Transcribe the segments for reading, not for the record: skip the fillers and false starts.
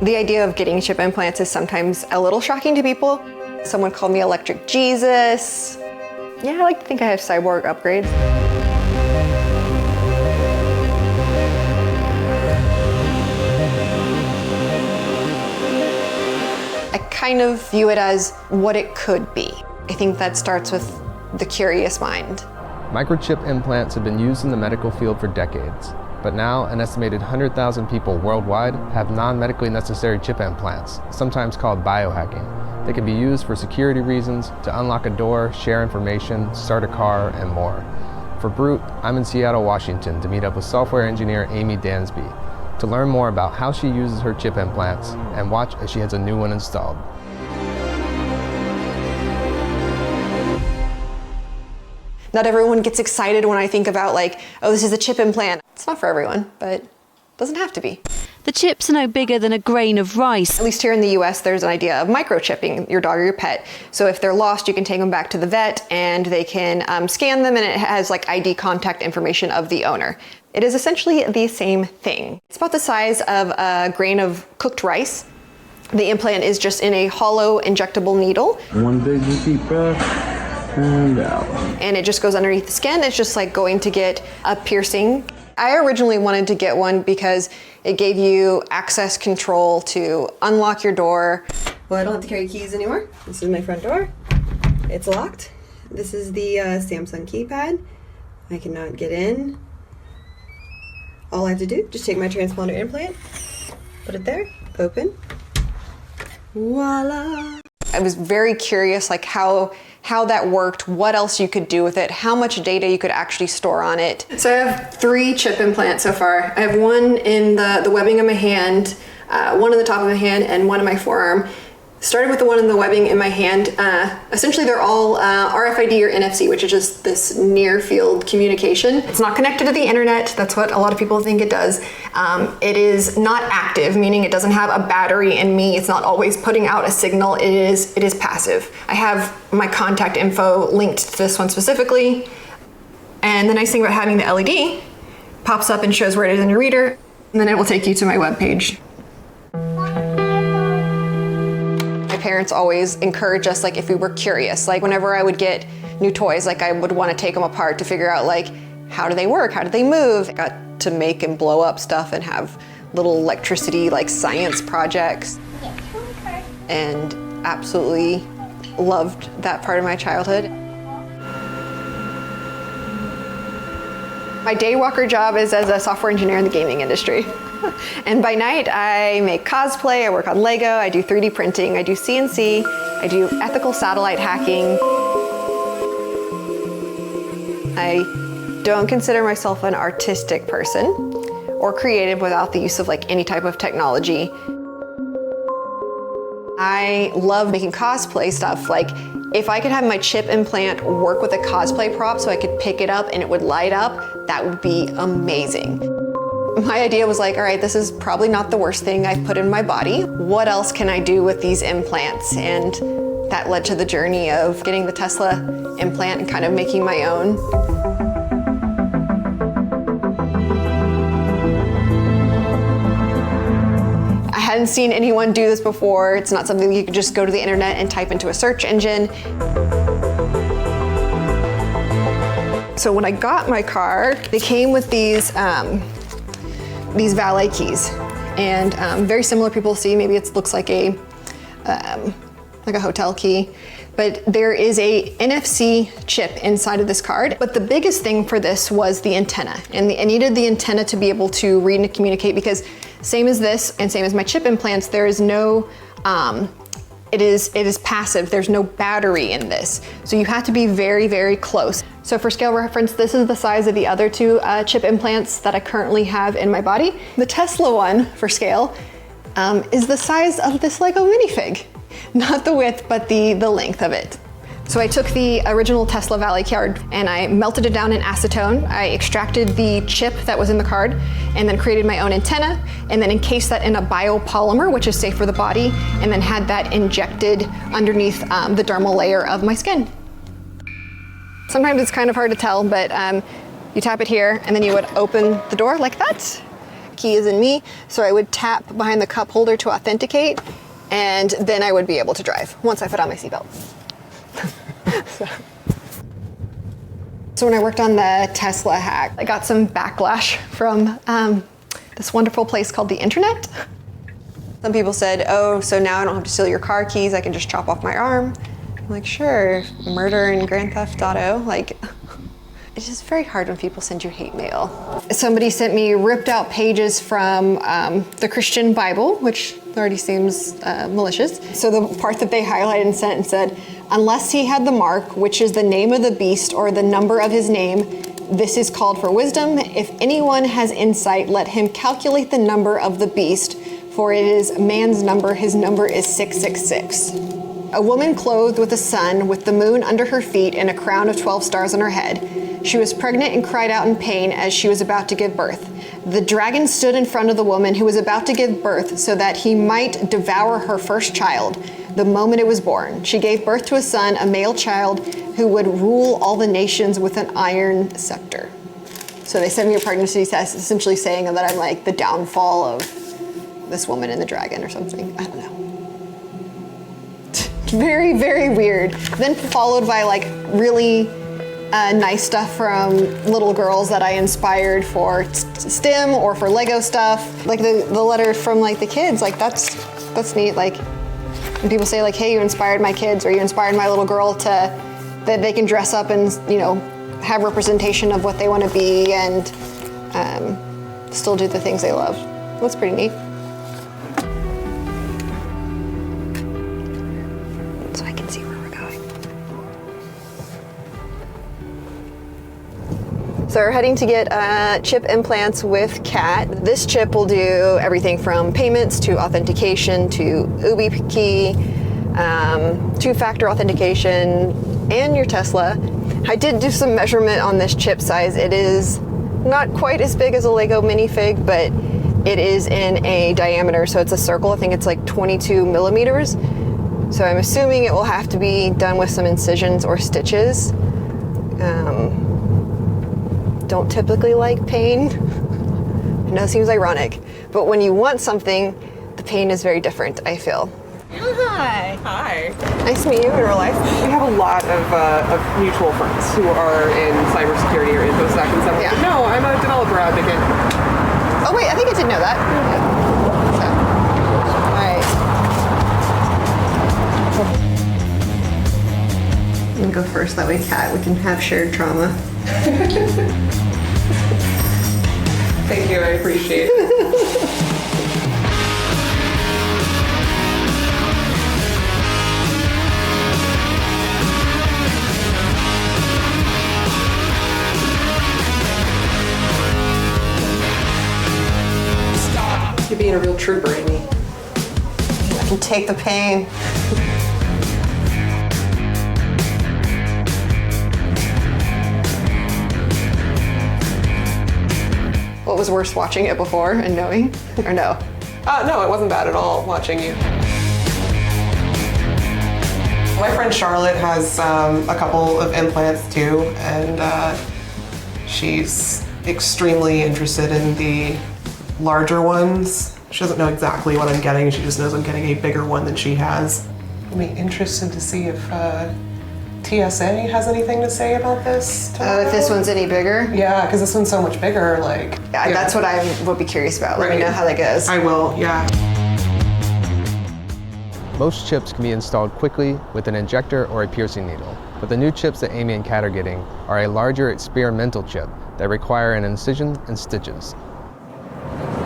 The idea of getting chip implants is sometimes a little shocking to people. Someone called me Electric Jesus. Yeah, I like to think I have cyborg upgrades. I kind of view it as what it could be. I think that starts with the curious mind. Microchip implants have been used in the medical field for decades, but now an estimated 100,000 people worldwide have non-medically necessary chip implants, sometimes called biohacking. They can be used for security reasons, to unlock a door, share information, start a car, and more. For Brut, I'm in Seattle, Washington to meet up with software engineer Amie Dansby to learn more about how she uses her chip implants and watch as she has a new one installed. Not everyone gets excited when I think about like, oh, this is a chip implant. It's not for everyone, but it doesn't have to be. The chips are no bigger than a grain of rice. At least here in the US, there's an idea of microchipping your dog or your pet. So if they're lost, you can take them back to the vet and they can scan them, and it has like ID contact information of the owner. It is essentially the same thing. It's about the size of a grain of cooked rice. The implant is just in a hollow injectable needle. One big deep breath. And out. And it just goes underneath the skin. It's just like going to get a piercing. I originally wanted to get one because it gave you access control to unlock your door. Well, I don't have to carry keys anymore. This is my front door. It's locked. This is the Samsung keypad. I cannot get in. All I have to do, just take my transponder implant, put it there, open. Voila. I was very curious like how that worked, what else you could do with it, how much data you could actually store on it. So I have 3 chip implants so far. I have one in the webbing of my hand, one in the top of my hand, and one in my forearm. Started with the one in the webbing in my hand. Essentially they're all RFID or NFC, which is just this near field communication. It's not connected to the internet. That's what a lot of people think it does. It is not active, meaning it doesn't have a battery in me. It's not always putting out a signal. It is passive. I have my contact info linked to this one specifically. And the nice thing about having the LED, pops up and shows where it is in your reader, and then it will take you to my web page. Parents always encourage us, like if we were curious, like whenever I would get new toys, like I would want to take them apart to figure out like, how do they work? How do they move? I got to make and blow up stuff and have little electricity, like science projects, and absolutely loved that part of my childhood. My day walker job is as a software engineer in the gaming industry. And by night, I make cosplay, I work on Lego, I do 3D printing, I do CNC, I do ethical satellite hacking. I don't consider myself an artistic person or creative without the use of like any type of technology. I love making cosplay stuff. Like if I could have my chip implant work with a cosplay prop so I could pick it up and it would light up, that would be amazing. My idea was like, all right, this is probably not the worst thing I've put in my body. What else can I do with these implants? And that led to the journey of getting the Tesla implant and kind of making my own. I hadn't seen anyone do this before. It's not something you could just go to the internet and type into a search engine. So when I got my car, they came with these valet keys, and very similar. People see, maybe it looks like a hotel key, but there is a NFC chip inside of this card. But the biggest thing for this was the antenna, and I needed the antenna to be able to read and communicate, because same as this and same as my chip implants, there is no, it is passive. There's no battery in this. So you have to be very, very close. So for scale reference, this is the size of the other 2 chip implants that I currently have in my body. The Tesla one, for scale, is the size of this Lego minifig. Not the width, but the length of it. So I took the original Tesla Valet card and I melted it down in acetone. I extracted the chip that was in the card and then created my own antenna, and then encased that in a biopolymer, which is safe for the body, and then had that injected underneath the dermal layer of my skin. Sometimes it's kind of hard to tell, but you tap it here and then you would open the door like that. key is in me, so I would tap behind the cup holder to authenticate, and then I would be able to drive once I put on my seatbelt. So when I worked on the Tesla hack, I got some backlash from this wonderful place called the Internet. Some people said, oh, so now I don't have to steal your car keys, I can just chop off my arm. I'm like, sure, murder and Grand Theft Auto, like, it's just very hard when people send you hate mail. Somebody sent me ripped out pages from the Christian Bible, which already seems malicious. So the part that they highlighted and sent and said, unless he had the mark, which is the name of the beast or the number of his name, this is called for wisdom. If anyone has insight, let him calculate the number of the beast, for it is man's number, his number is 666. A woman clothed with the sun, with the moon under her feet and a crown of 12 stars on her head. She was pregnant and cried out in pain as she was about to give birth. The dragon stood in front of the woman who was about to give birth so that he might devour her first child the moment it was born. She gave birth to a son, a male child, who would rule all the nations with an iron scepter. So they sent me a pregnancy test, essentially saying that I'm like the downfall of this woman and the dragon or something. I don't know. Very, very weird. Then followed by like really nice stuff from little girls that I inspired for STEM or for Lego stuff. Like the letter from like the kids, like that's neat. Like when people say like, hey, you inspired my kids or you inspired my little girl that they can dress up and, you know, have representation of what they want to be and still do the things they love. That's pretty neat. So I can see where we're going. So we're heading to get chip implants with Kat. This chip will do everything from payments to authentication to YubiKey, two-factor authentication, and your Tesla. I did do some measurement on this chip size. It is not quite as big as a Lego minifig, but it is in a diameter, so it's a circle. I think it's like 22 millimeters. So I'm assuming it will have to be done with some incisions or stitches. Don't typically like pain. I know it seems ironic, but when you want something, the pain is very different, I feel. Hi. Hi. Nice to meet you in real life. We have a lot of mutual friends who are in cybersecurity or InfoSec and stuff. Yeah. No, I'm a developer advocate. Oh wait, I think I did know that. So, all right. I'm gonna go first, that way Kat, we can have shared trauma. Thank you, I appreciate it. You're being a real trooper, Amie. I can take the pain. What was worse, watching it before and knowing, or no? No, it wasn't bad at all watching you. My friend Charlotte has a couple of implants too, and she's extremely interested in the larger ones. She doesn't know exactly what I'm getting, she just knows I'm getting a bigger one than she has. I'll be interested to see if TSA has anything to say about this tomorrow. If this one's any bigger? Yeah, because this one's so much bigger, like... Yeah, that's what I would be curious about. Let me know how that goes. I will, yeah. Most chips can be installed quickly with an injector or a piercing needle, but the new chips that Amie and Kat are getting are a larger experimental chip that require an incision and stitches.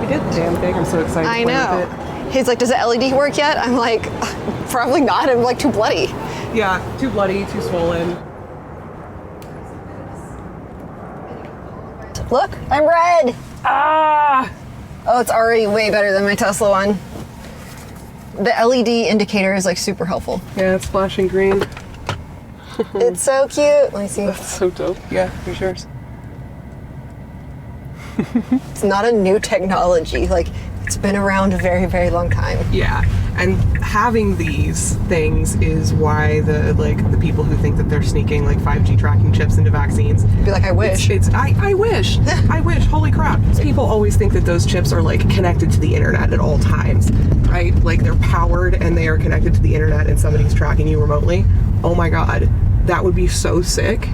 We did damn big, I'm so excited to I play know. with it. He's like, does the LED work yet? I'm like, probably not, I'm like too bloody. Yeah, too bloody, too swollen. Look, I'm red. Ah! Oh, it's already way better than my Tesla one. The LED indicator is like super helpful. Yeah, it's flashing green. It's so cute. Let me see. That's so dope. Yeah, here's yours. It's not a new technology. Like, It's been around a very, very long time. Yeah, and having these things is why the people who think that they're sneaking like 5G tracking chips into vaccines. Be like, I wish. I wish. I wish. Holy crap. People always think that those chips are like connected to the internet at all times, right? Like they're powered and they are connected to the internet and somebody's tracking you remotely. Oh my God, that would be so sick.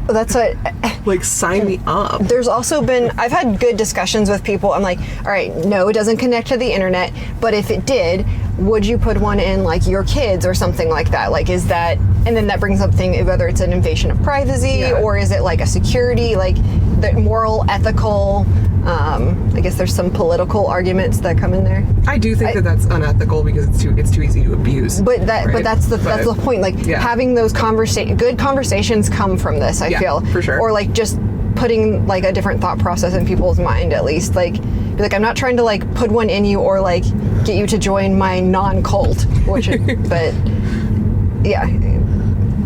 That's what. Like, sign me up. There's also been, I've had good discussions with people. I'm like, all right, no, it doesn't connect to the internet, but if it did, would you put one in like your kids or something like that? Like, is that, and then that brings up thing whether it's an invasion of privacy or is it like a security, like the moral, ethical, I guess there's some political arguments that come in there. I do think that that's unethical because it's too easy to abuse. But that's the point. Like having those good conversations come from this. I feel for sure. Or like just putting like a different thought process in people's mind at least. Like be like, I'm not trying to like put one in you or like get you to join my non-cult. But yeah.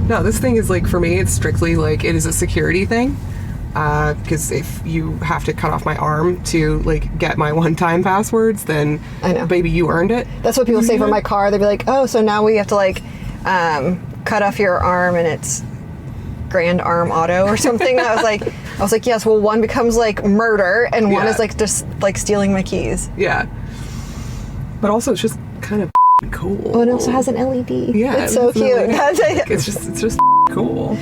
No, this thing is like, for me, it's strictly like it is a security thing. Because if you have to cut off my arm to like get my one-time passwords, then I know, baby, you earned it. That's what people say for my car. They'd be like, oh, so now we have to like cut off your arm and it's Grand Arm Auto or something. I was like, yes, well, one becomes like murder and one is like just like stealing my keys. Yeah. But also it's just kind of cool. Oh, it also has an LED. Yeah. It's so cute. It's just cool.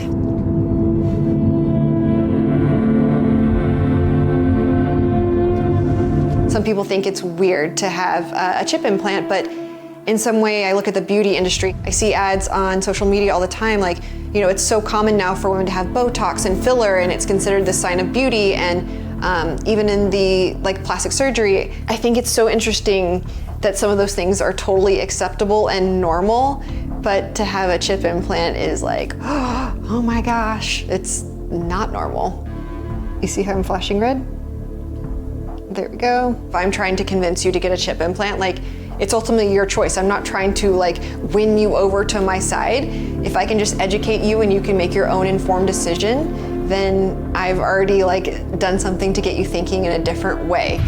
Some people think it's weird to have a chip implant, but in some way I look at the beauty industry. I see ads on social media all the time, like, you know, it's so common now for women to have Botox and filler and it's considered the sign of beauty, and even in the like plastic surgery, I think it's so interesting that some of those things are totally acceptable and normal, but to have a chip implant is like, oh my gosh, it's not normal. You see how I'm flashing red? There we go. If I'm trying to convince you to get a chip implant, like, it's ultimately your choice. I'm not trying to like win you over to my side. If I can just educate you and you can make your own informed decision, then I've already like done something to get you thinking in a different way.